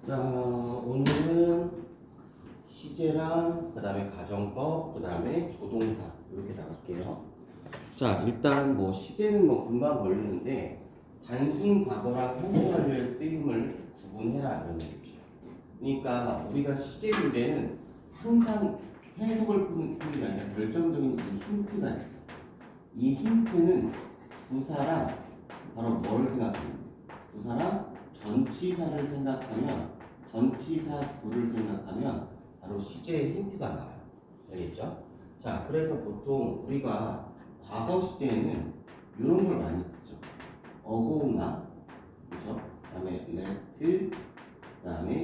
자, 오늘은 시제랑 그 다음에 가정법, 그 다음에 조동사 이렇게 나갈게요. 자, 일단 뭐 시제는 뭐 금방 걸리는데 단순 과거랑 현재 완료의 쓰임을 구분해라 이런 얘기죠. 그러니까 우리가 시제 문제는 항상 해석을 푸는 게 아니라 결정적인 이 힌트가 있어. 이 힌트는 부사랑 바로 뭐를 생각하면 부사랑 전치사를 생각하면 전치사 구를 생각하면 바로 시제의 힌트가 나와요. 알겠죠? 자, 그래서 보통 우리가 과거 시제에는 이런 걸 많이 쓰죠. ago나, 그죠? 그 다음에 last, 그 다음에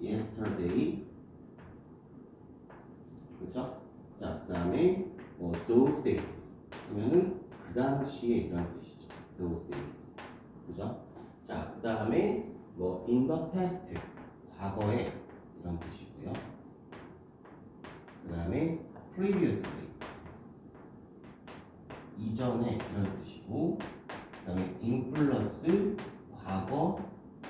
yesterday, 그죠? 자, 그 다음에 뭐 those days 하면은 그 당시에 이런 뜻이죠. those days, 그죠? 자, 그 다음에 뭐 in the past 과거에 이런 뜻이고요. 그 다음에 previously 이전에 이런 뜻이고, 그 다음에 in 플러스 과거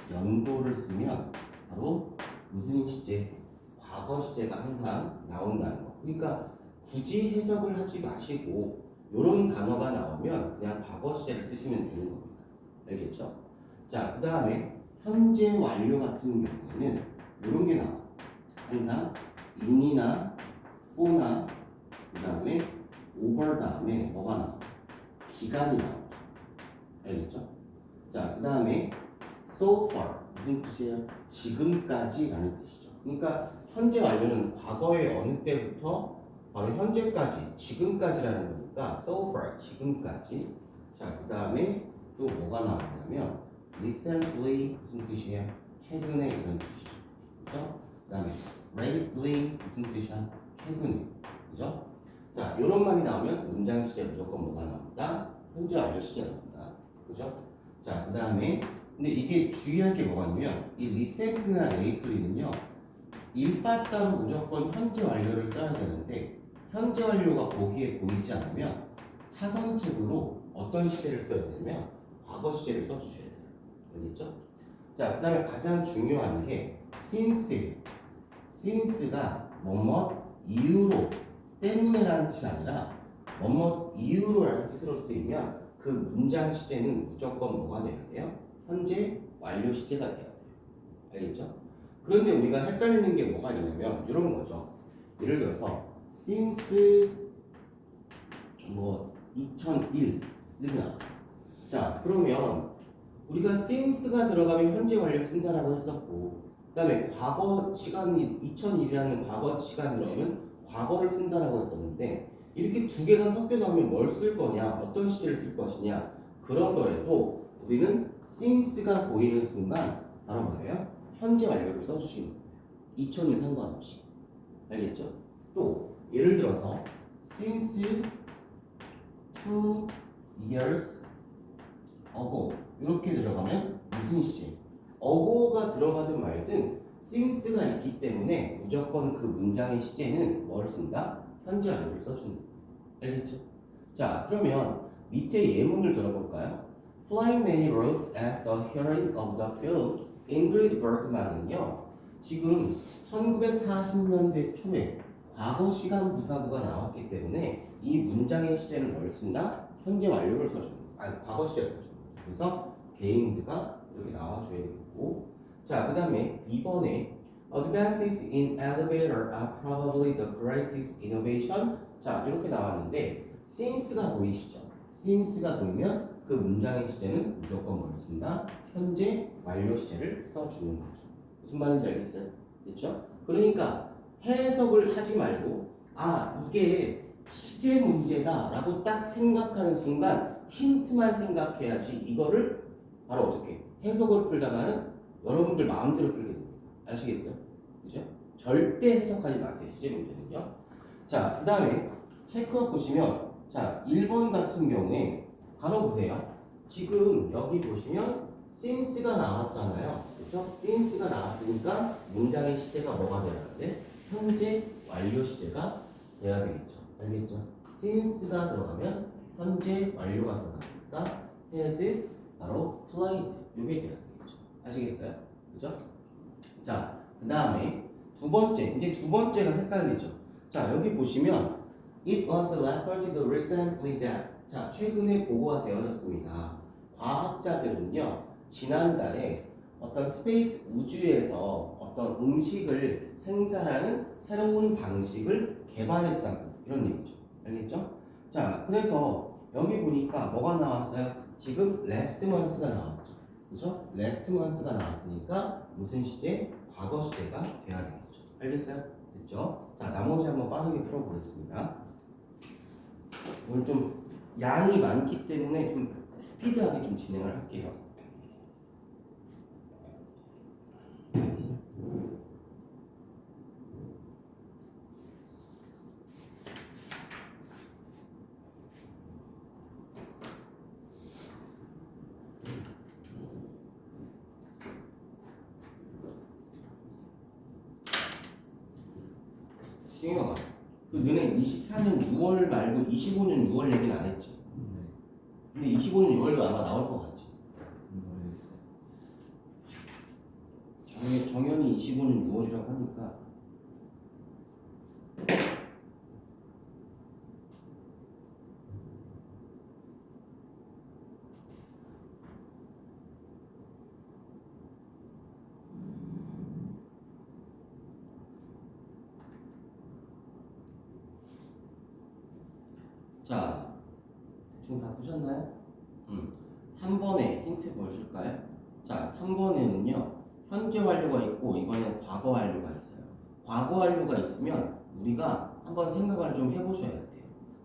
연도를 쓰면 바로 무슨 시제? 과거 시제가 항상 나온다는 거. 그러니까 굳이 해석을 하지 마시고 이런 단어가 나오면 그냥 과거 시제를 쓰시면 되는 겁니다. 알겠죠? 자, 그 다음에 현재 완료 같은 경우에는 이런 게 나와. 항상 in이나 for나 그 다음에 over 다음에 뭐가 나와? 기간이 나오죠. 알겠죠? 자, 그 다음에 so far 무슨 뜻이에요? 지금까지라는 뜻이죠. 그러니까 현재 완료는 과거의 어느 때부터 바로 현재까지, 지금까지라는 거니까 so far 지금까지. 자, 그 다음에 또 뭐가 나오냐면 recently 무슨 뜻이에요? 최근에 이런 뜻이죠. 그죠? 그 다음에 lately 무슨 뜻이야? 최근에. 그죠? 자, 이런 말이 나오면 문장 시제 무조건 뭐가 나온다? 현재 완료 시제 나온다. 그죠? 자, 그 다음에 근데 이게 주의할 게 뭐가 있냐면 이 recent나 lately는요 일바따로 무조건 현재 완료를 써야 되는데 현재 완료가 거기에 보이지 않으면 차선책으로 어떤 시제를 써야 되냐면 과거 시제를 써주셔야 돼요. 알겠죠? 자, 그 다음에 가장 중요한 게 since가 뭐뭐 이유로 때문에라는 뜻이 아니라 뭐뭐 이유로라는 뜻으로 쓰이면 그 문장 시제는 무조건 뭐가 돼야 돼요? 현재 완료 시제가 돼야 돼요. 알겠죠? 그런데 우리가 헷갈리는 게 뭐가 있냐면 이런 거죠. 예를 들어서 since 뭐 2001 이렇게 나왔어. 자, 그러면 우리가 since가 들어가면 현재 완료 쓴다라고 했었고, 그 다음에 과거 시간이 2001이라는 과거 시간 들어가면 과거를 쓴다라고 했었는데 이렇게 두 개가 섞여 나오면 뭘 쓸 거냐, 어떤 시제를 쓸 것이냐. 그러더라도 우리는 since가 보이는 순간 바로 뭐예요? 현재 완료를 써주시는 거예요. 2000일 상관없이. 알겠죠? 또 예를 들어서 since 2 years ago 이렇게 들어가면 무슨 시제? ago가 들어가든 말든 since가 있기 때문에 무조건 그 문장의 시제는 뭘 쓴다? 현재 완료를 써주는 거예요. 알겠죠? 자, 그러면 밑에 예문을 들어볼까요? Flying many roads as the heroine of the film Ingrid Bergman은요 지금 1940년대 초에 과거 시간 부사구가 나왔기 때문에 이 문장의 시제는 뭘 쓴다? 현재 완료를 써주는 거예요. 아니, 과거 시제를 써주는 거예요. 그래서 gained가 이렇게 나와줘야 되고, 자, 그 다음에 2번에 Advances in elevator are probably the greatest innovation. 자, 이렇게 나왔는데 since가 보이시죠? since가 보이면 그 문장의 시제는 무조건 뭘 쓴다? 현재 완료 시제를 써주는 거죠. 무슨 말인지 알겠어요? 됐죠? 그러니까 해석을 하지 말고 이게 시제 문제다 라고 딱 생각하는 순간 힌트만 생각해야지 이거를 바로 어떻게 해석을 풀다가는 여러분들 마음대로 풀게 됩니다. 아시겠어요? 그죠? 절대 해석하지 마세요. 시제 문제는요. 자, 그 다음에 체크업 보시면 자, 1번 같은 경우에 바로 보세요. 지금 여기 보시면 since가 나왔잖아요. 그렇죠? since가 나왔으니까 문장의 시제가 뭐가 돼야 하는데 현재 완료 시제가 돼야 되겠죠. 알겠죠? since가 들어가면 현재 완료가 들어가니까 has 바로 played 이게 돼야 되겠죠. 아시겠어요? 그죠? 자, 그 다음에 두 번째, 이제 두 번째가 헷갈리죠. 자, 여기 보시면 It was reported recently that 자, 최근에 보고가 되어졌습니다. 과학자들은요, 지난달에 어떤 스페이스 우주에서 어떤 음식을 생산하는 새로운 방식을 개발했다고 이런 얘기죠. 알겠죠? 자, 그래서 여기 보니까 뭐가 나왔어요? 지금 last month가 나왔죠. 그죠? last month가 나왔으니까 무슨 시제? 과거 시제가 돼야 되겠죠. 알겠어요? 됐죠? 자, 나머지 한번 빠르게 풀어보겠습니다. 오늘 좀 양이 많기 때문에 좀 스피드하게 좀 진행을 할게요. 수영아, 그 너네 24년 6월 말고 25년 6월 얘기는 안 했지? 근데 25년 6월도 아마 나올 것 같지? 모르겠어요. 정연이 25년 6월이라고 하니까 자, 대충 다 푸셨나요? 3번에 힌트 보여줄까요? 자, 3번에는요 현재 완료가 있고 이번엔 과거 완료가 있어요. 과거 완료가 있으면 우리가 한번 생각을 좀 해보셔야 돼요.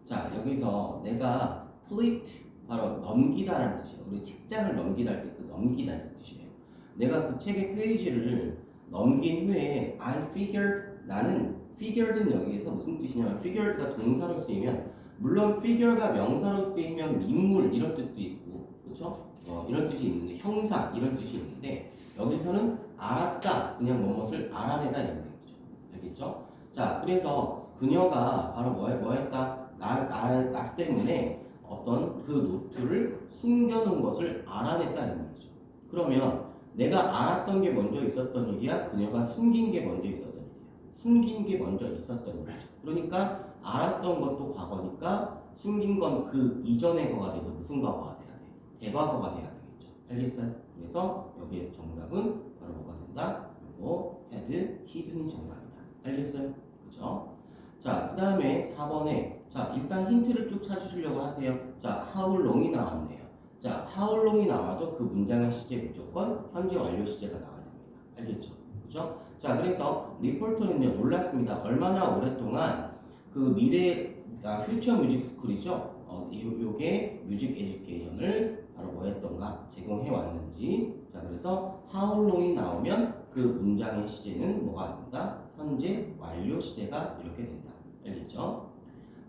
자, 여기서 내가 flip 바로 넘기다라는 뜻이에요. 우리 책장을 넘기다 할 때 그 넘기다는 뜻이에요. 내가 그 책의 페이지를 넘긴 후에 I figured 나는 figured는 여기에서 무슨 뜻이냐면 figured가 동사로 쓰이면 물론 figure가 명사로 쓰이면 인물 이런 뜻도 있고 그렇죠? 이런 뜻이 있는데 형사 이런 뜻이 있는데 여기서는 알았다 그냥 무엇을 알아내다 이런 얘기죠. 알겠죠? 자, 그래서 그녀가 바로 뭐였다? 나 때문에 어떤 그 노트를 숨겨놓은 것을 알아냈다는 얘기죠. 그러면 내가 알았던 게 먼저 있었던 얘기야? 그녀가 숨긴 게 먼저 있었던 얘기야? 숨긴 게 먼저 있었던 얘기죠. 그러니까 알았던 것도 과거니까 숨긴 건 그 이전의 거가 돼서 무슨 과거가 돼야 돼? 대과거가 돼야 되겠죠. 알겠어요? 그래서 여기에서 정답은 바로 뭐가 된다? 그리고 had, hidden이 정답이다. 알겠어요? 그죠? 자, 그 다음에 4번에 자, 일단 힌트를 쭉 찾으시려고 하세요. 자, how long이 나왔네요. 자, how long이 나와도 그 문장의 시제 무조건 현재 완료 시제가 나와야 됩니다. 알겠죠? 그죠? 자, 그래서 리포터는요 놀랐습니다. 얼마나 오랫동안 그 퓨처 뮤직 스쿨이죠. 요게 뮤직 에듀케이션을 바로 뭐 했던가 제공해 왔는지. 자, 그래서 how long이 나오면 그 문장의 시제는 뭐가 된다? 현재 완료 시제가 이렇게 된다. 알겠죠?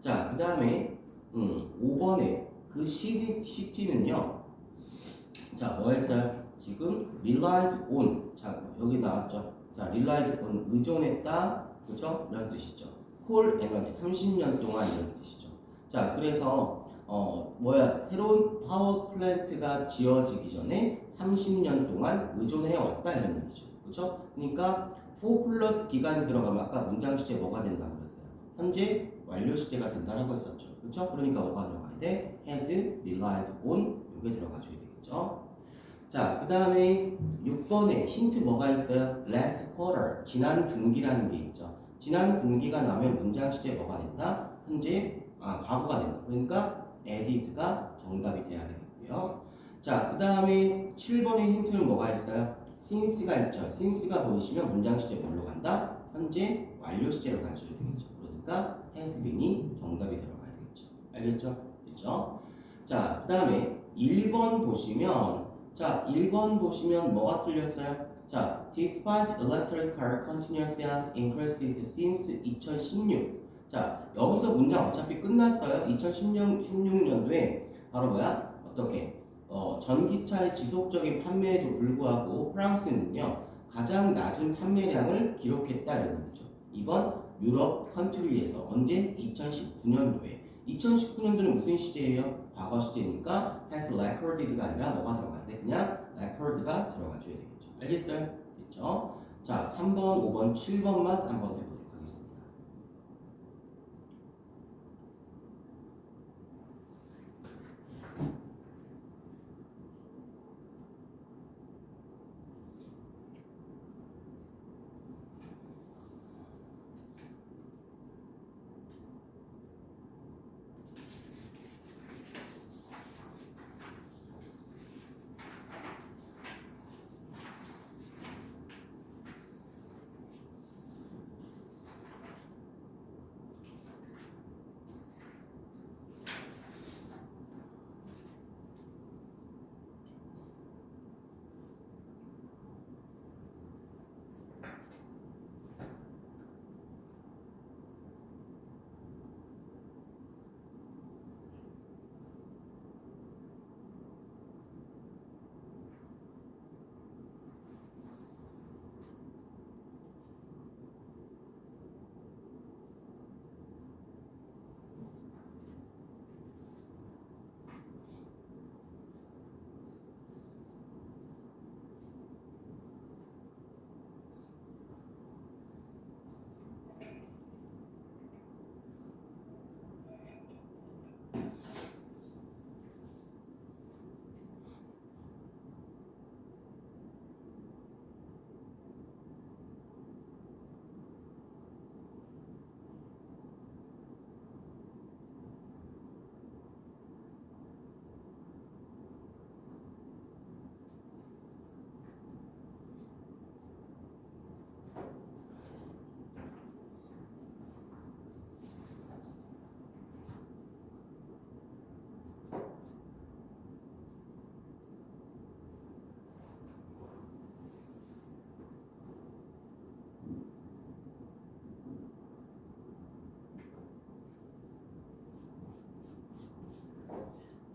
자, 그 다음에 5번에 그 city는요. 자, 뭐 했어요? 지금 relied on. 자, 여기 나왔죠. 자, relied on 의존했다. 그렇죠? 이런 뜻이죠. 콜 에너지 30년 동안 이런 뜻이죠. 자, 그래서 새로운 파워 플랜트가 지어지기 전에 30년 동안 의존해 왔다 이런 얘기죠. 그렇죠? 그러니까 4 플러스 기간이 들어가면 아까 문장 시제 뭐가 된다고 그랬어요? 현재 완료 시제가 된다라고 했었죠. 그렇죠? 그러니까 뭐가 들어가야 돼? has relied on 이게 들어가줘야 되겠죠. 자, 그 다음에 6번에 힌트 뭐가 있어요? last quarter, 지난 분기라는 게 있죠. 지난 분기가 나면 문장 시제 뭐가 된다? 현재, 과거가 된다. 그러니까 added가 정답이 돼야 되겠고요. 자, 그 다음에 7번에 힌트는 뭐가 있어요? since가 있죠. since가 보이시면 문장 시제 뭘로 간다? 현재 완료 시제로 가셔야 되겠죠. 그러니까 has been이 정답이 들어가야 되겠죠. 알겠죠? 그렇죠? 자, 그 다음에 1번 보시면 자, 1번 보시면 뭐가 틀렸어요? 자, despite electric car continuous sales increases since 2016. 자, 여기서 문장 어차피 끝났어요. 2016년도에 바로 뭐야? 어떻게? 전기차의 지속적인 판매에도 불구하고 프랑스는요 가장 낮은 판매량을 기록했다 이런 얘기죠. 이건 유럽 컨트리에서 언제? 2019년도에. 2019년도는 무슨 시제예요? 과거 시제니까 has recorded가 아니라 뭐가 들어가야 돼? 그냥 record가 들어가줘야 되겠죠. 알겠어요? 됐죠? 자, 3번, 5번, 7번만 한번 해보도록 하겠습니다.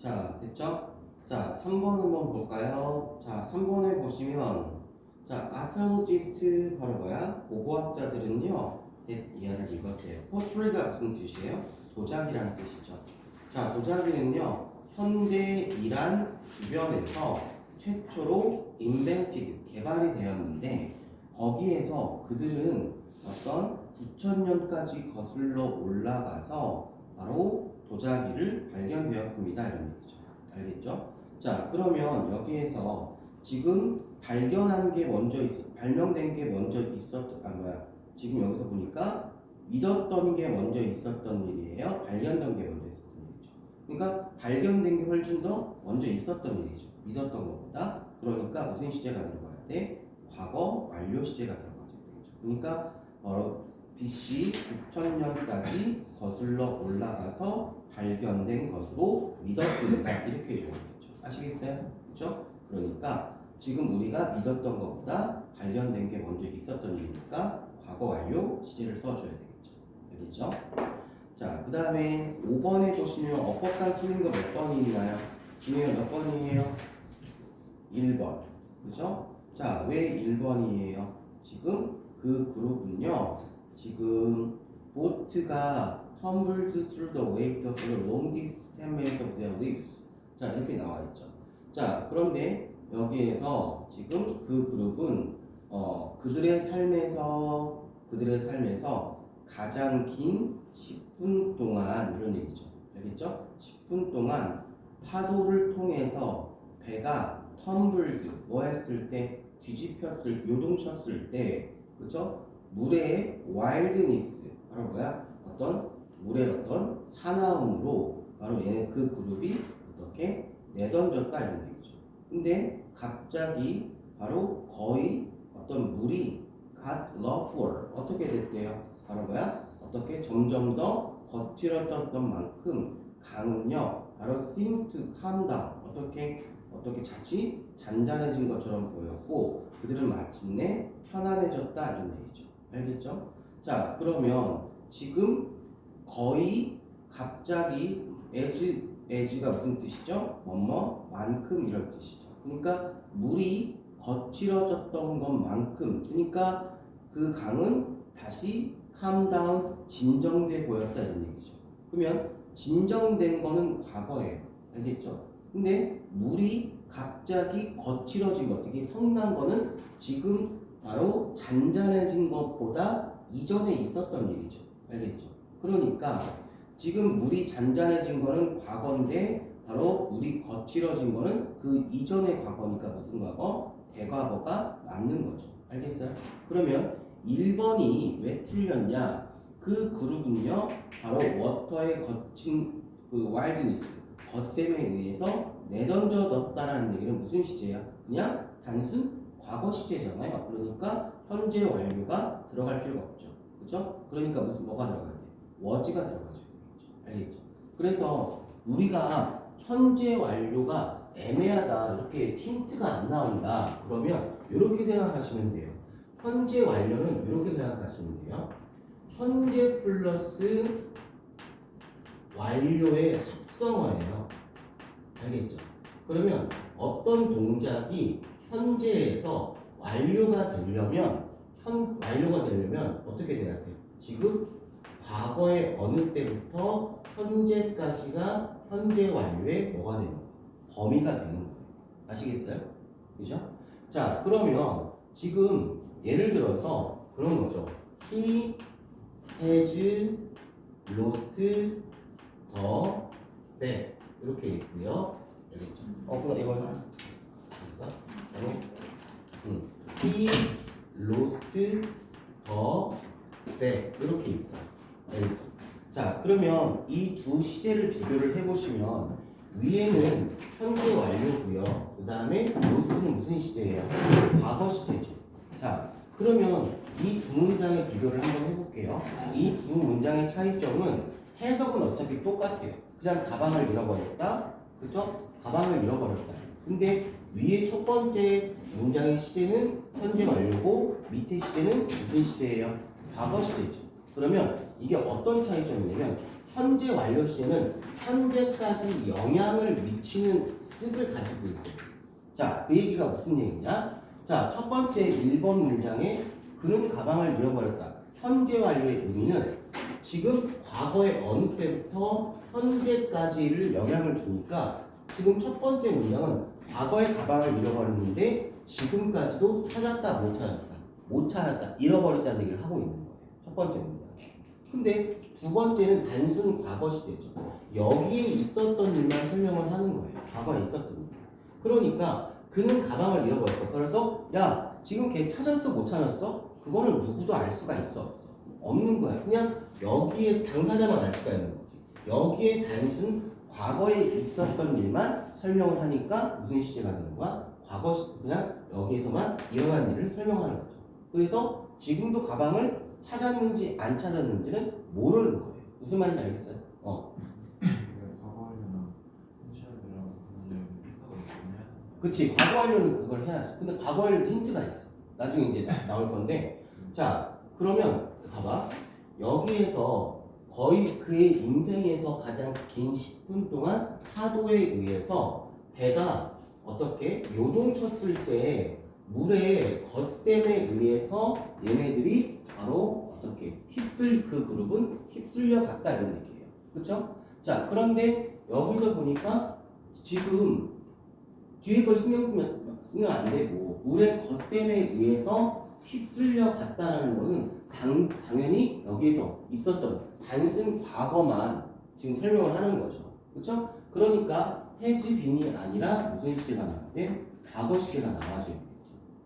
자, 됐죠? 자, 3번 한번 볼까요? 자, 3번에 보시면 자, archaeologist 바로 뭐야? 고고학자들은요, 이하를 읽었대요. portray가 무슨 뜻이에요? 도자기라는 뜻이죠. 자, 도자기는요, 현대 이란 주변에서 최초로 invented, 개발이 되었는데 거기에서 그들은 어떤 9,000년까지 거슬러 올라가서 바로 도자기를 발견되었습니다. 이런 얘기죠. 알겠죠? 자, 그러면 여기에서 지금 발견한 게 먼저 발명된 게 먼저 지금 여기서 보니까 믿었던 게 먼저 있었던 일이에요. 발견된 게 먼저 있었던 일이죠. 그러니까 발견된 게 훨씬 더 먼저 있었던 일이죠. 믿었던 것보다. 그러니까 무슨 시제가 들어가야 돼? 과거 완료 시제가 들어가야 되겠죠. 그러니까 바로 BC 6,000년까지 거슬러 올라가서 발견된 것으로 믿었습니다. 이렇게 해줘야겠죠. 아시겠어요? 그렇죠? 그러니까 지금 우리가 믿었던 것보다 발견된 게 먼저 있었던 일이니까 과거 완료 시제를 써줘야 되겠죠. 알겠죠? 자, 그 다음에 5번에 보시면 어법상 틀린 거 몇 번이 있나요? 중요한 몇 번이에요? 1번. 그죠? 자, 왜 1번이에요? 지금 그 그룹은요, 지금 보트가 tumbled through the wake of the longest 10 minutes of their lives. 자, 이렇게 나와 있죠. 자, 그런데 여기에서 지금 그 그룹은 그들의 삶에서 가장 긴 10분 동안 이런 얘기죠. 알겠죠? 10분 동안 파도를 통해서 배가 텀블드 뭐 했을 때 요동쳤을 때 그죠? 물의 와일드니스 바로 뭐야? 물의 어떤 사나움으로 바로 얘네 그 그룹이 어떻게 내던졌다 이런 얘기죠. 근데 갑자기 바로 거의 어떤 물이 got rougher 어떻게 됐대요? 바로 뭐야? 어떻게 점점 더 거칠었던 만큼 강은요 바로 seems to calm down 어떻게 자칫 잔잔해진 것처럼 보였고 그들은 마침내 편안해졌다 이런 얘기죠. 알겠죠? 자, 그러면 지금 거의 갑자기 as가 무슨 뜻이죠? 만큼 이런 뜻이죠. 그러니까 물이 거칠어졌던 것만큼 그러니까 그 강은 다시 calm down 진정돼 보였다 이런 얘기죠. 그러면 진정된 거는 과거예요. 알겠죠? 근데 물이 갑자기 거칠어진 것, 되게 성난 거는 지금 바로 잔잔해진 것보다 이전에 있었던 일이죠. 알겠죠? 그러니까 지금 물이 잔잔해진 거는 과거인데 바로 물이 거칠어진 거는 그 이전의 과거니까 무슨 과거? 대과거가 맞는 거죠. 알겠어요? 그러면 1번이 왜 틀렸냐? 그 그룹은요 바로 워터의 거친 그 와일드니스 덧셈에 의해서 내던져졌다라는 얘기는 무슨 시제야? 그냥 단순 과거 시제잖아요. 그러니까 현재 완료가 들어갈 필요가 없죠. 그렇죠? 그러니까 무슨 뭐가 들어가야 돼? was가 들어가줘야 되겠죠. 알겠죠? 그래서 우리가 현재 완료가 애매하다 이렇게 힌트가 안 나온다 그러면 이렇게 생각하시면 돼요. 현재 완료는 이렇게 생각하시면 돼요. 현재 플러스 완료의 합성어예요. 알겠죠? 그러면 어떤 동작이 현재에서 완료가 되려면 어떻게 돼야 돼? 지금 과거의 어느 때부터 현재까지가 현재 완료의 뭐가 되는 거예요? 범위가 되는 거예요. 아시겠어요? 그죠? 자, 그러면 지금 예를 들어서 그런 거죠. He has lost the bag 이렇게 있고요. 알겠죠? 그럼 이거 He lost the bag 이렇게 있어요. 알겠죠? 자, 그러면 이 두 시제를 비교를 해보시면 위에는 현재 완료고요. 그 다음에 lost는 무슨 시제예요? 과거 시제죠. 자, 그러면 이 두 문장의 비교를 한번 해볼게요. 이 두 문장의 차이점은 해석은 어차피 똑같아요. 그냥 가방을 잃어버렸다. 그죠? 가방을 잃어버렸다. 근데 위에 첫 번째 문장의 시제는 현재 완료고 밑에 시제는 무슨 시제예요? 과거 시제죠. 그러면 이게 어떤 차이점이냐면 현재 완료 시제는 현재까지 영향을 미치는 뜻을 가지고 있어요. 자, 그 얘기가 무슨 얘기냐? 자, 첫 번째 1번 문장에 그는 가방을 잃어버렸다. 현재 완료의 의미는 지금 과거의 어느 때부터 현재까지를 영향을 주니까 지금 첫 번째 문장은 과거의 가방을 잃어버렸는데 지금까지도 찾았다 못 찾았다 못 찾았다 잃어버렸다는 얘기를 하고 있는 거예요. 첫 번째 문장. 근데 두 번째는 단순 과거 시제죠. 여기에 있었던 일만 설명을 하는 거예요. 과거에 있었던 일. 그러니까 그는 가방을 잃어버렸어. 그래서 야 지금 걔 찾았어 못 찾았어? 그거는 누구도 알 수가 있어 없어? 없는 거야. 그냥 여기에 당사자만 알 수가 있는 거지. 여기에 단순 과거에 있었던 일만 설명을 하니까 무슨 시제가 되는 거야? 과거 그냥 여기에서만 일어난 일을 설명하는 거죠. 그래서 지금도 가방을 찾았는지 안 찾았는지는 모르는 거예요. 무슨 말인지 알겠어요? 그치, 과거 완료는 그걸 해야지. 근데 과거 완료도 힌트가 있어. 나중에 이제 나올 건데. 자, 그러면 봐봐. 여기에서 거의 그의 인생에서 가장 긴 10분 동안 파도에 의해서 배가 어떻게 요동쳤을 때 물의 덧셈에 의해서 얘네들이 바로 어떻게 그 그룹은 휩쓸려 갔다 이런 얘기예요. 그쵸? 자, 그런데 여기서 보니까 지금 뒤에 걸 신경 쓰면 안 되고 물의 덧셈에 의해서 휩쓸려 갔다라는 거는 당연히 여기에서 있었던 단순 과거만 지금 설명을 하는 거죠. 그렇죠? 그러니까 has been이 아니라 무슨 시제가 나와야 돼? 과거 시제가 나와줘야 되겠죠.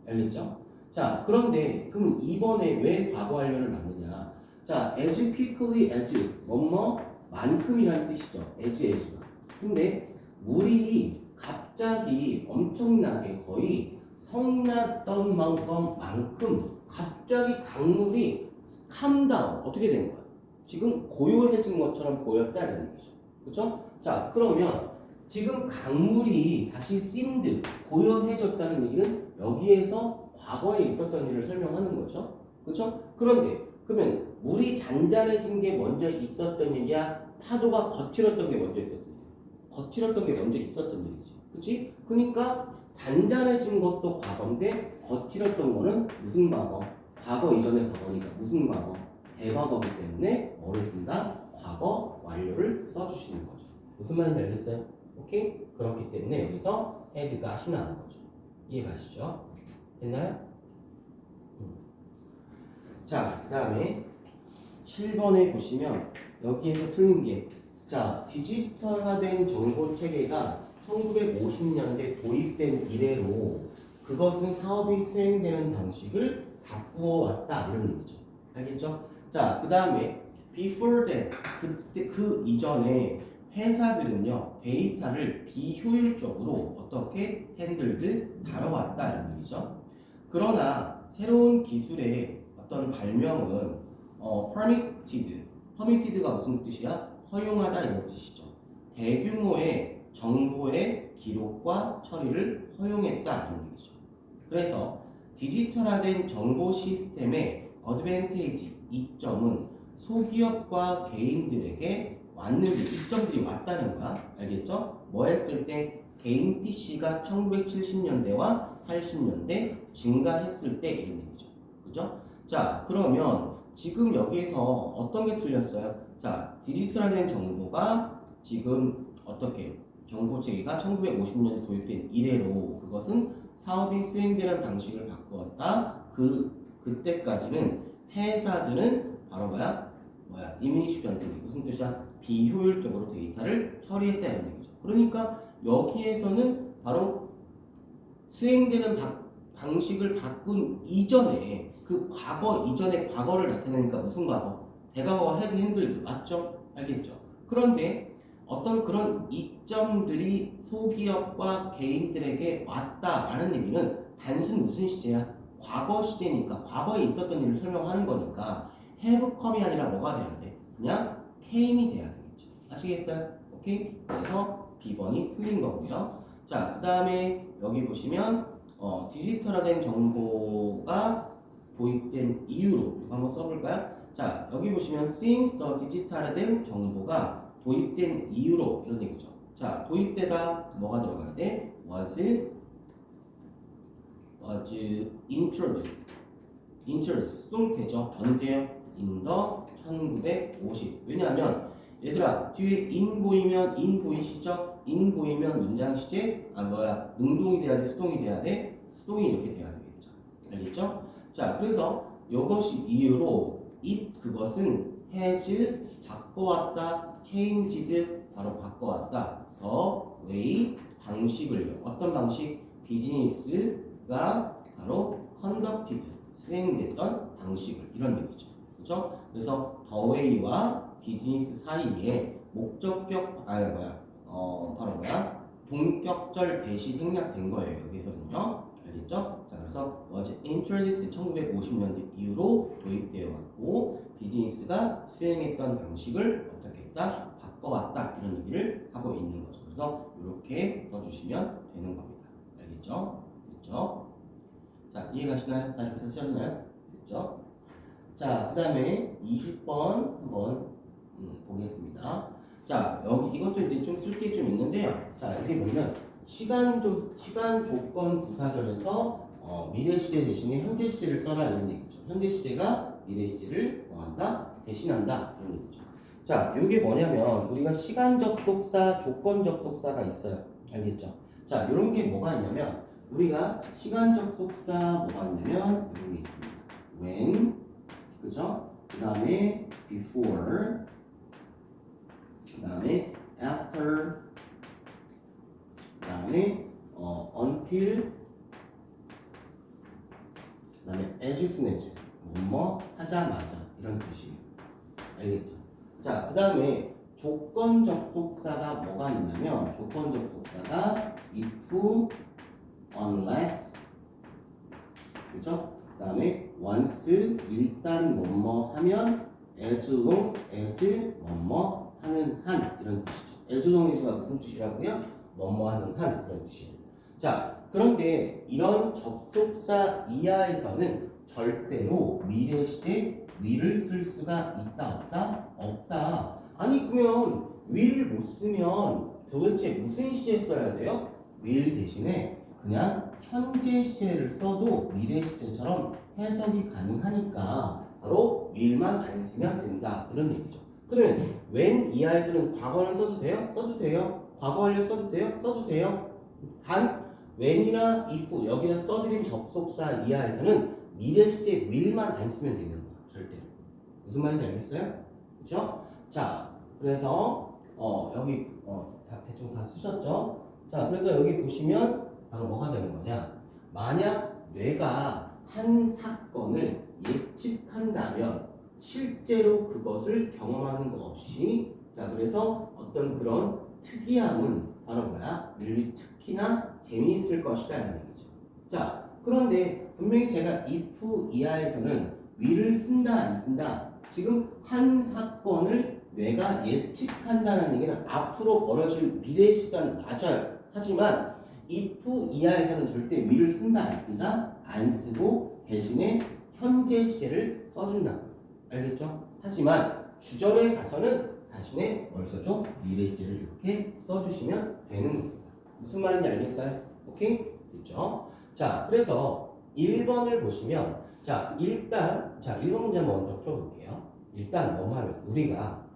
알겠죠? 자, 그런데 그럼 이번에 왜 과거 완료를 만드냐? 자, as quickly as 뭐뭐만큼이라는 뜻이죠. as가. 근데 물이 갑자기 엄청나게 거의 성났던 만큼 갑자기 강물이 캄다운 어떻게 된 거야? 지금 고요해진 것처럼 보였다는 얘기죠. 그렇죠? 자, 그러면 지금 강물이 다시 seemed 고요해졌다는 얘기는 여기에서 과거에 있었던 일을 설명하는 거죠. 그렇죠? 그런데 그러면 물이 잔잔해진 게 먼저 있었던 얘기야? 파도가 거칠었던 게 먼저 있었던 얘기야? 거칠었던 게 먼저 있었던 일이지. 그치? 그러니까 잔잔해진 것도 과거인데 거칠었던 거는 무슨 과거? 과거 이전의 과거니까 무슨 과거? 대과거기 때문에 뭐를 쓴다? 과거 완료를 써주시는 거죠. 무슨 말인지 알겠어요? 오케이? 그렇기 때문에 여기서 헤드가 신나는 거죠. 이해가시죠? 됐나요? 자, 그 다음에 7번에 보시면 여기에서 틀린 게, 자, 디지털화된 정보 체계가 1950년대 도입된 이래로 그것은 사업이 수행되는 방식을 바꾸어 왔다 이런 얘기죠. 알겠죠? 자, 그 다음에 before that, 그때 그 이전에 회사들은요 데이터를 비효율적으로 어떻게 핸들드 다뤄왔다 이런 얘기죠. 그러나 새로운 기술의 어떤 발명은 permitted가 무슨 뜻이야? 허용하다 이런 뜻이죠. 대규모의 정보의 기록과 처리를 허용했다 이런 얘기죠. 그래서 디지털화된 정보 시스템의 어드밴테이지 이점은 소기업과 개인들에게 왔는데 이점들이 왔다는 거야. 알겠죠? 뭐 했을 때 개인 PC가 1970년대와 80년대 증가했을 때 이런 얘기죠. 그죠? 자, 그러면 지금 여기에서 어떤 게 틀렸어요? 자, 디지털화된 정보가 지금 어떻게 정보체계가 1950년에 도입된 이래로 그것은 사업이 수행되는 방식을 바꾸었다. 그때까지는 회사들은 바로 뭐야? 이미시션트 무슨 뜻이야? 비효율적으로 데이터를 처리했다 이런 얘기죠. 그러니까 여기에서는 바로 수행되는 방식을 바꾼 이전에 그 과거 이전의 과거를 나타내니까 무슨 과거? 대과거가 헤드 핸들드 맞죠? 알겠죠? 그런데 어떤 그런 이점들이 소기업과 개인들에게 왔다라는 얘기는 단순 무슨 시제야? 과거 시제니까 과거에 있었던 일을 설명하는 거니까 have come이 아니라 뭐가 돼야 돼? 그냥 came이 돼야 되겠죠. 아시겠어요? 오케이? 그래서 B번이 틀린 거고요. 자, 그 다음에 여기 보시면 디지털화된 정보가 도입된 이유로 이거 한번 써볼까요? 자, 여기 보시면 since the 디지털화된 정보가 도입된 이유로 이런 얘기죠. 자, 도입되다 뭐가 들어가야 돼? was introduced 수동태죠. 언제요? in the 1950. 왜냐하면 얘들아 뒤에 in 보이시죠? in 보이면 문장 시제 능동이 돼야 돼? 수동이 돼야 돼? 수동이 이렇게 돼야 되겠죠. 알겠죠? 자, 그래서 이것이 이유로 그것은 has 바꿔왔다, changed 바로 바꿔왔다, the way 방식을요. 어떤 방식? 비즈니스가 바로 conducted 수행됐던 방식을 이런 얘기죠. 그렇죠? 그래서 the way와 비즈니스 사이에 목적격 바로 동격절 대시 생략된 거예요. 여기서는요. 알겠죠? 자, 그래서 introduced 1950년대 이후로 도입되어 왔고 비즈니스가 수행했던 방식을 어떻게 했다? 바꿔왔다 이런 얘기를 하고 있는 거죠. 그래서 이렇게 써주시면 되는 겁니다. 알겠죠? 그렇죠? 자, 이해가시나요? 다시 그렇게 쓰셨나요? 됐죠? 자, 그 다음에 20번 한번 보겠습니다. 자, 여기 이것도 이제 좀 쓸 게 좀 있는데요. 자, 여기 보면 시간 조건 부사절에서 미래 시제 대신에 현재 시제를 써라 이런 얘기죠. 현재 시제가 미래 시제를 뭐한다? 대신한다 이런 얘기죠. 자, 이게 뭐냐면 우리가 시간 접속사, 조건 접속사가 있어요. 알겠죠? 자, 이런 게 뭐가 있냐면 우리가 시간 접속사 뭐가 있냐면 이런 게 있습니다. when, 그죠? 그 다음에 before, 그 다음에 after, 그 다음에 until, 그 다음에 as soon as, 뭐뭐 하자마자 이런 뜻이에요. 알겠죠? 자, 그 다음에 조건 접속사가 뭐가 있냐면 조건 접속사가 if, unless, 그죠? 그 다음에 once, 일단 뭐뭐 하면 as long as 뭐뭐 하는 한 이런 뜻이죠. as long as가 무슨 뜻이라고요? 뭐뭐 하는 한 이런 뜻이에요. 자, 그런데 이런 접속사 이하에서는 절대로 미래 시제 will을 쓸 수가 있다 없다? 없다. 아니 그러면 will을 못 쓰면 도대체 무슨 시제 써야 돼요? will 대신에 그냥 현재 시제를 써도 미래 시제처럼 해석이 가능하니까 바로 will만 안 쓰면 된다 이런 얘기죠. 그러면 when 이하에서는 과거는 써도 돼요? 써도 돼요. 과거 완료 써도 돼요? 써도 돼요. 단 when이나 if 여기다 써드린 접속사 이하에서는 미래 시제 will만 안 쓰면 되는 거야. 무슨 말인지 알겠어요? 그죠? 자, 그래서 여기 다 대충 다 쓰셨죠? 자, 그래서 여기 보시면 바로 뭐가 되는 거냐? 만약 뇌가 한 사건을 예측한다면 실제로 그것을 경험하는 것 없이, 자, 그래서 어떤 그런 특이함은 바로 뭐야? 특히나 재미있을 것이다 라는 얘기죠. 자, 그런데 분명히 제가 if 이하에서는 will을 쓴다 안 쓴다, 지금 한 사건을 뇌가 예측한다는 얘기는 앞으로 벌어질 미래 시간 맞아요. 하지만 if 이하에서는 절대 will을 쓴다 안 쓴다, 안 쓰고 대신에 현재 시제를 써준다고요. 알겠죠? 하지만 주절에 가서는 대신에 뭘 써줘? 미래 시제를 이렇게 써주시면 되는 겁니다. 무슨 말인지 알겠어요? 오케이? 됐죠? 자, 그래서 1번을 보시면, 자, 일단, 자, 1번 문제 먼저 풀어볼게요. 일단 뭐냐면, 우리가,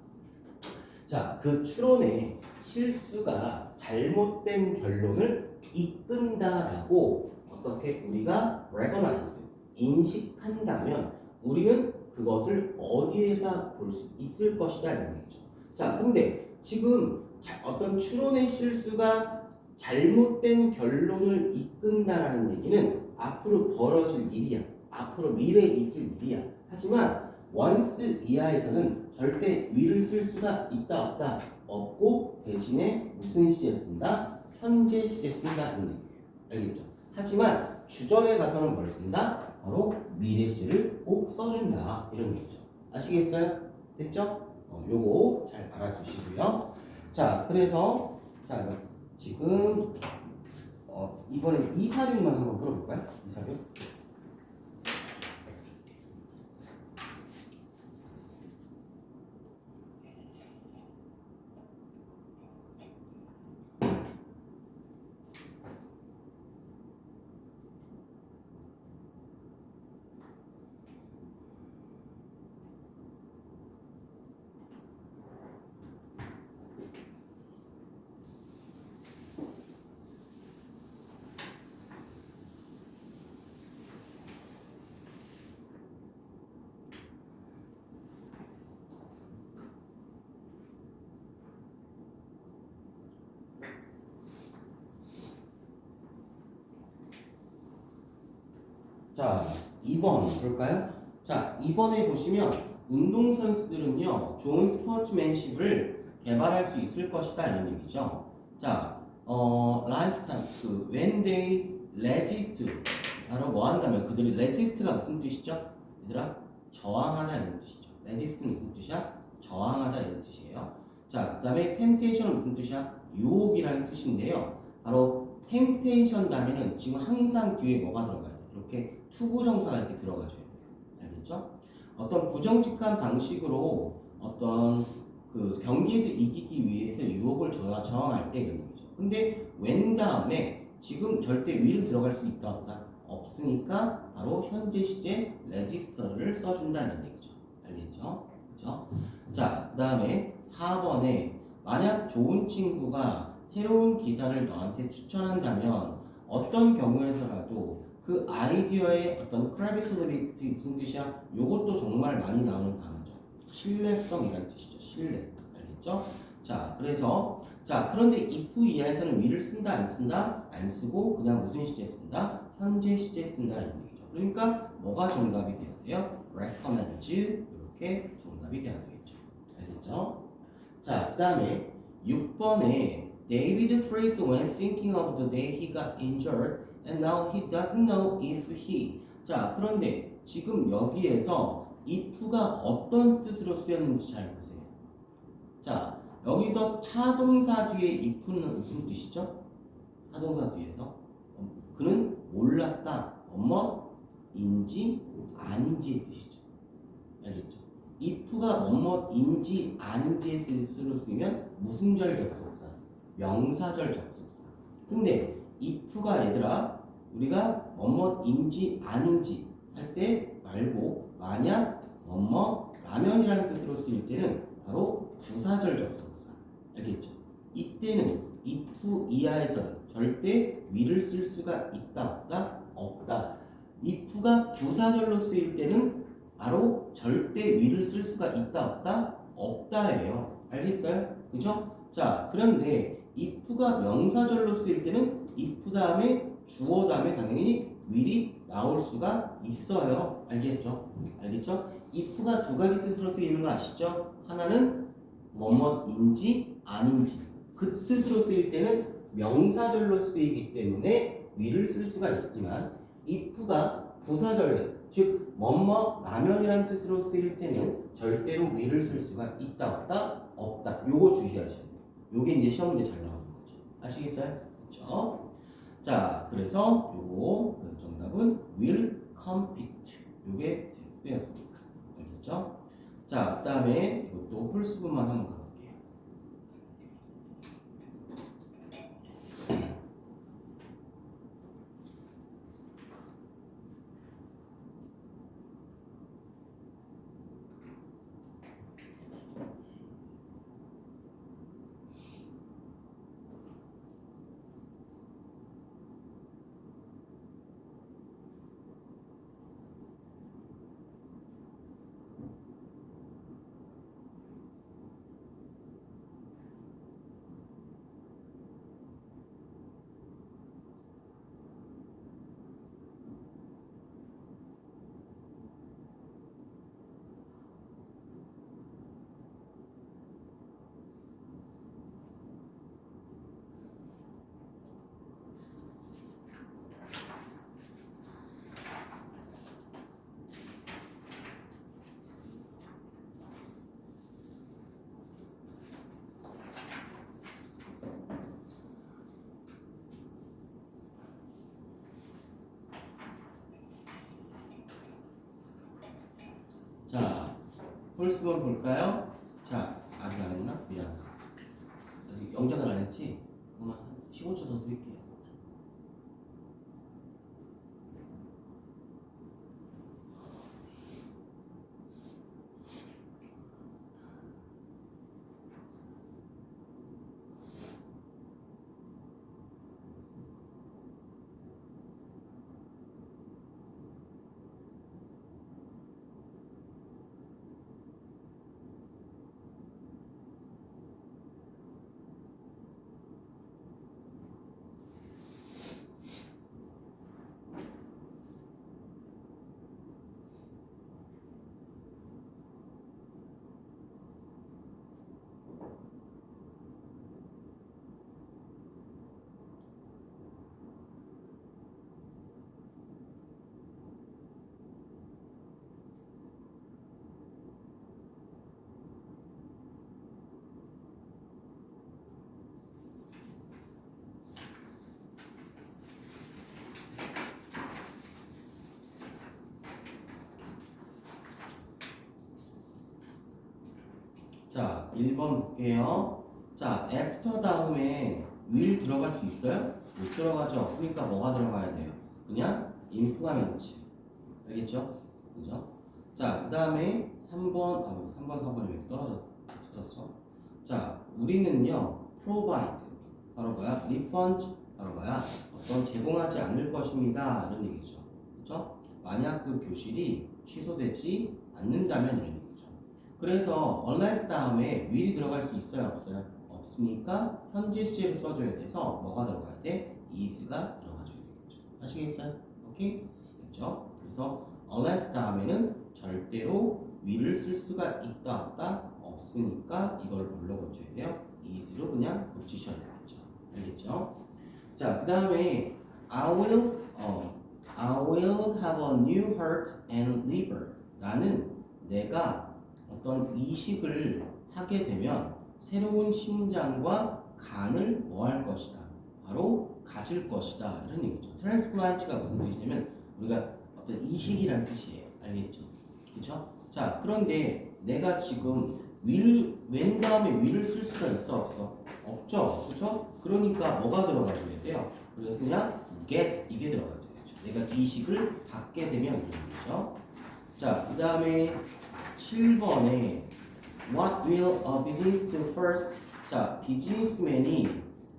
자, 그 추론의 실수가 잘못된 결론을 이끈다라고 어떻게 우리가 recognize, 인식한다면, 우리는 그것을 어디에서 볼 수 있을 것이다 이런 얘기죠. 자, 근데 지금 어떤 추론의 실수가 잘못된 결론을 이끈다라는 얘기는 앞으로 벌어질 일이야. 앞으로 미래에 있을 일이야. 하지만 once 이하에서는 절대 will을 쓸 수가 있다 없다? 없고 대신에 무슨 시제 쓴다? 현재 시제 쓴다 이런 얘기예요. 알겠죠? 하지만 주절에 가서는 뭘 쓴다? 바로 미래 시제를 꼭 써준다 이런 얘기죠. 아시겠어요? 됐죠? 요거 잘 알아주시고요. 자, 그래서 자 지금 이번엔 246만 한번 풀어볼까요? 246. 자, 2번 볼까요? 자, 2번에 보시면 운동선수들은요 좋은 스포츠맨십을 개발할 수 있을 것이다 이런 얘기죠. 자, lifetime when they resist, 바로 뭐 한다면 그들이 resist가 무슨 뜻이죠? 얘들아, 저항하다 이런 뜻이죠. resist는 무슨 뜻이야? 저항하다 이런 뜻이에요. 자, 그 다음에 temptation은 무슨 뜻이야? 유혹이라는 뜻인데요. 바로 temptation 다음에는 지금 항상 뒤에 뭐가 들어가요? 이렇게 투부정사가 이렇게 들어가줘야 돼요. 알겠죠? 어떤 부정직한 방식으로 어떤 그 경기에서 이기기 위해서 유혹을 저항할 때 이런 얘기죠. 근데 when 다음에 지금 절대 will을 들어갈 수 있다 없다? 없으니까 바로 현재 시제 register를 써준다는 얘기죠. 알겠죠? 그죠? 자, 그 다음에 4번에 만약 좋은 친구가 새로운 기사를 너한테 추천한다면 어떤 경우에서라도 그 아이디어의 어떤 credibility 무슨 뜻이야? 요것도 정말 많이 나오는 단어죠. 신뢰성이라는 뜻이죠. 신뢰. 알겠죠? 자, 그래서 자, 그런데 if 이하에서는 will을 쓴다 안 쓴다? 안 쓰고 그냥 무슨 시제 쓴다? 현재 시제 쓴다 이런 얘기죠. 그러니까 뭐가 정답이 돼야 돼요? recommend 이렇게 정답이 돼야 되겠죠. 알겠죠? 자, 그 다음에 6번에 David freeze when thinking of the day he got injured and now he doesn't know if he. 자, 그런데 지금 여기에서 if가 어떤 뜻으로 쓰였는지 잘 보세요. 자, 여기서 타동사 뒤에 if는 무슨 뜻이죠? 타동사 뒤에서 그는 몰랐다, 뭐뭐인지 아닌지의 뜻이죠. 알겠죠? if가 뭐뭐인지 아닌지의 뜻으로 쓰면 무슨 절 접속사? 명사절 접속사. 근데 if가 얘들아 우리가 뭐뭐인지 아닌지 할 때 말고 만약 뭐뭐 라면이라는 뜻으로 쓰일 때는 바로 부사절 접속사. 알겠죠? 이때는 if 이하에서는 절대 will을 쓸 수가 있다 없다? 없다. if가 부사절로 쓰일 때는 바로 절대 will을 쓸 수가 있다 없다? 없다예요. 알겠어요? 그죠? 자, 그런데 if가 명사절로 쓰일 때는 if 다음에 주어 다음에 당연히 will이 나올 수가 있어요. 알겠죠? 알겠죠? if가 두 가지 뜻으로 쓰이는 거 아시죠? 하나는 뭐뭐인지 아닌지 그 뜻으로 쓰일 때는 명사절로 쓰이기 때문에 will을 쓸 수가 있지만 if가 부사절 즉 뭐뭐 라면이라는 뜻으로 쓰일 때는 절대로 will을 쓸 수가 있다 없다? 없다. 요거 주시하셔야 돼요. 요게 이제 시험 문제 잘 나오는 거죠. 아시겠어요? 그렇죠? 자, 그래서 요거 그래서 정답은 will compete. 요게 X였습니다. 알겠죠? 자, 그다음에 이것도 홀수분만 한번 가볼게요. 자, 홀수분 볼까요? 자, 아직 안 했나? 미안. 아직 영작을 안 했지? 그만 15초 더 드릴게요. 자, 1번 볼게요. 자, after 다음에 will 들어갈 수 있어요? 못 들어가죠. 그러니까 뭐가 들어가야 돼요? 그냥 implement. 알겠죠? 그죠? 자, 그 다음에 3번, 3번, 4번이 왜 이렇게 붙었어? 자, 우리는요, provide. 바로 뭐야? refund. 바로 뭐야? 어떤 제공하지 않을 것입니다. 이런 얘기죠. 그죠? 만약 그 교실이 취소되지 않는다면 이런 얘기죠. 그래서 unless 다음에 will이 들어갈 수 있어요? 없어요? 없으니까 현재 시제를 써줘야 돼서 뭐가 들어가야 돼? is가 들어가줘야 되겠죠. 아시겠어요? 오케이? 됐죠? 그래서 unless 다음에는 절대로 will을 쓸 수가 있다 없다? 없으니까 이걸 뭘로 고쳐야 돼요? is로 그냥 고치셔야 되겠죠. 알겠죠? 자, 그 다음에 I will have a new heart and liver. 나는 내가 어떤 이식을 하게 되면 새로운 심장과 간을 뭐 할 것이다. 바로 가질 것이다. 이런 얘기죠. 트랜스플란트가 무슨 뜻이냐면 우리가 어떤 이식이라는 뜻이에요. 알겠죠? 그렇죠? 자, 그런데 내가 지금 when 다음에 will을 쓸 수가 있어 없어? 없죠. 그렇죠? 그러니까 뭐가 들어가줘야 돼요? 그래서 그냥 get 이게 들어가줘야죠. 내가 이식을 받게 되면 이런 거죠. 자, 그 다음에 7번에 What will a business do first? 자, 비즈니스맨이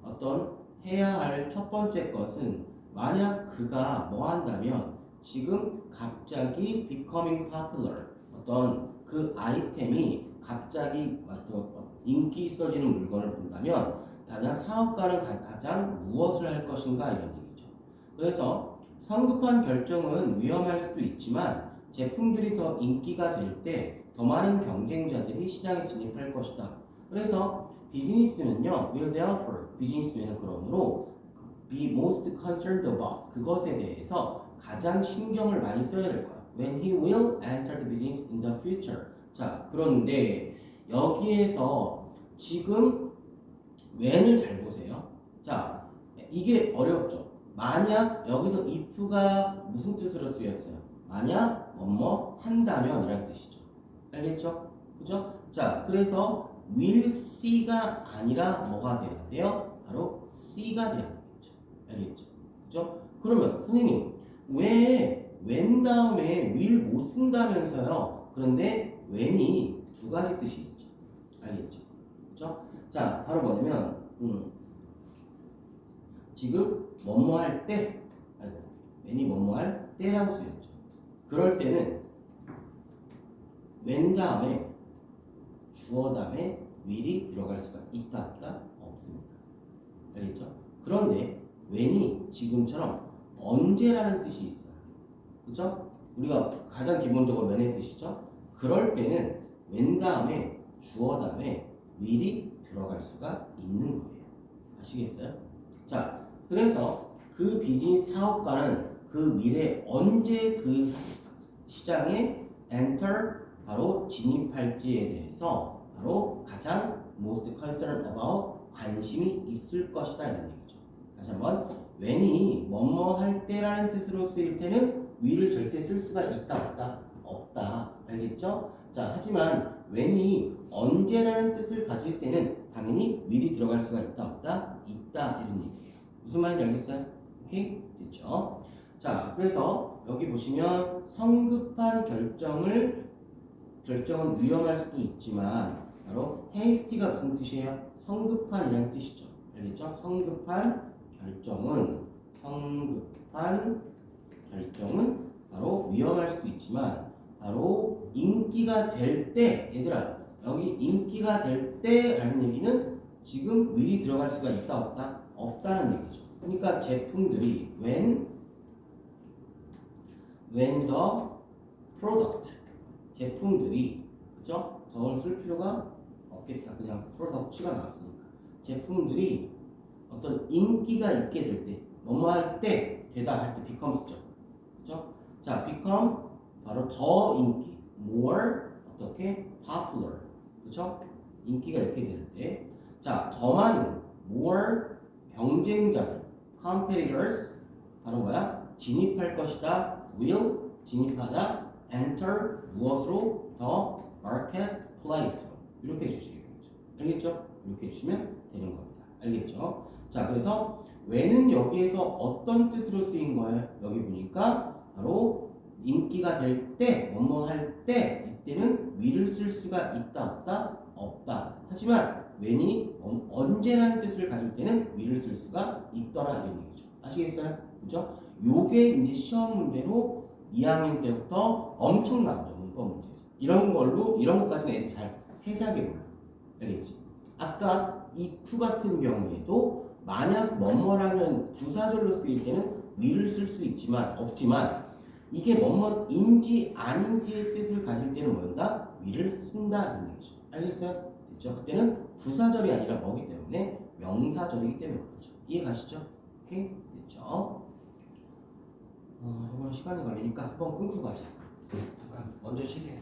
어떤 해야 할 첫 번째 것은 만약 그가 뭐 한다면 지금 갑자기 becoming popular, 어떤 그 아이템이 갑자기 어떤 인기 있어지는 물건을 본다면 가장 사업가는 가장 무엇을 할 것인가 이런 얘기죠. 그래서 성급한 결정은 위험할 수도 있지만 제품들이 더 인기가 될 때 더 많은 경쟁자들이 시장에 진입할 것이다. 그래서 비즈니스는요, will therefore, 비즈니스는 그러므로 be most concerned about, 그것에 대해서 가장 신경을 많이 써야 될 거야. When he will enter the business in the future. 자, 그런데 여기에서 지금 when을 잘 보세요. 자, 이게 어렵죠. 만약 여기서 if가 무슨 뜻으로 쓰였어요? 만약 뭐뭐 한다면 이란 뜻이죠. 알겠죠? 그죠? 자, 그래서 will see가 아니라 뭐가 돼야 돼요? 바로 C가 돼야 되겠죠. 알겠죠? 그죠? 그러면 선생님 왜 when 다음에 will 못 쓴다면서요? 그런데 when이 두 가지 뜻이 있죠. 알겠죠? 그죠? 자, 바로 뭐냐면 지금 뭐뭐 할 때, when이 뭐뭐 할 때라고 쓰였죠. 그럴 때는 when 다음에 주어 다음에 will이 들어갈 수가 있다 없다? 없습니다. 알겠죠? 그런데 when이 지금처럼 언제라는 뜻이 있어요. 그죠? 우리가 가장 기본적으로 when의 뜻이죠. 그럴 때는 when 다음에 주어 다음에 will이 들어갈 수가 있는 거예요. 아시겠어요? 자, 그래서 그 비즈니스 사업가는 그 미래 언제 그 시장에 enter, 바로 진입할지에 대해서 바로 가장 most concerned about, 관심이 있을 것이다 이런 얘기죠. 다시 한번, when이 뭐뭐 할 때라는 뜻으로 쓰일 때는 will을 절대 쓸 수가 있다 없다? 없다. 알겠죠? 자, 하지만 when이 언제라는 뜻을 가질 때는 당연히 will이 들어갈 수가 있다 없다? 있다 이런 얘기예요. 무슨 말인지 알겠어요? 오케이? 됐죠? 자, 그래서 여기 보시면 성급한 결정은 위험할 수도 있지만 바로 hasty가 무슨 뜻이에요? 성급한이라는 뜻이죠. 알겠죠? 성급한 결정은 바로 위험할 수도 있지만 바로 인기가 될 때, 얘들아 여기 인기가 될 때라는 얘기는 지금 will이 들어갈 수가 있다 없다? 없다는 얘기죠. 그러니까 제품들이 when the product, 제품들이, 그죠? 더 쓸 필요가 없겠다. 그냥 product가 나왔으니까. 제품들이 어떤 인기가 있게 될 때, 뭐뭐 할 때, 되다 할 때 becomes죠. 그죠? 자, become 바로 더 인기, more 어떻게 popular, 그죠? 인기가 있게 될 때, 자, 더 많은 more 경쟁자들, competitors 바로 뭐야? 진입할 것이다. will 진입하다. enter 무엇으로? 더 marketplace로 이렇게 해주시게 되겠죠. 알겠죠? 이렇게 해주시면 되는 겁니다. 알겠죠? 자, 그래서 when은 여기에서 어떤 뜻으로 쓰인 거예요? 여기 보니까 바로 인기가 될 때, 뭐뭐 할 때, 이때는 will을 쓸 수가 있다 없다? 없다. 하지만 when이 언제라는 뜻을 가질 때는 will을 쓸 수가 있더라 이런 얘기죠. 아시겠어요? 그죠? 요게 이제 시험 문제로 2학년 때부터 엄청 나오죠. 문법 문제에서. 이런 것까지는 애들이 잘 세세하게 몰라요. 알겠지? 아까 if 같은 경우에도 만약 뭐뭐라는 주사절로 쓰일 때는 will을 쓸 수 없지만 이게 뭐뭐인지 아닌지의 뜻을 가질 때는 뭐다? will을 쓴다 이런 얘기죠. 알겠어요? 됐죠? 그때는 부사절이 아니라 뭐기 때문에 명사절이기 때문에 그렇죠. 이해 가시죠? 오케이? 됐죠? 이번 시간이 걸리니까 한번 끊고 가자. 잠깐 먼저 쉬세요.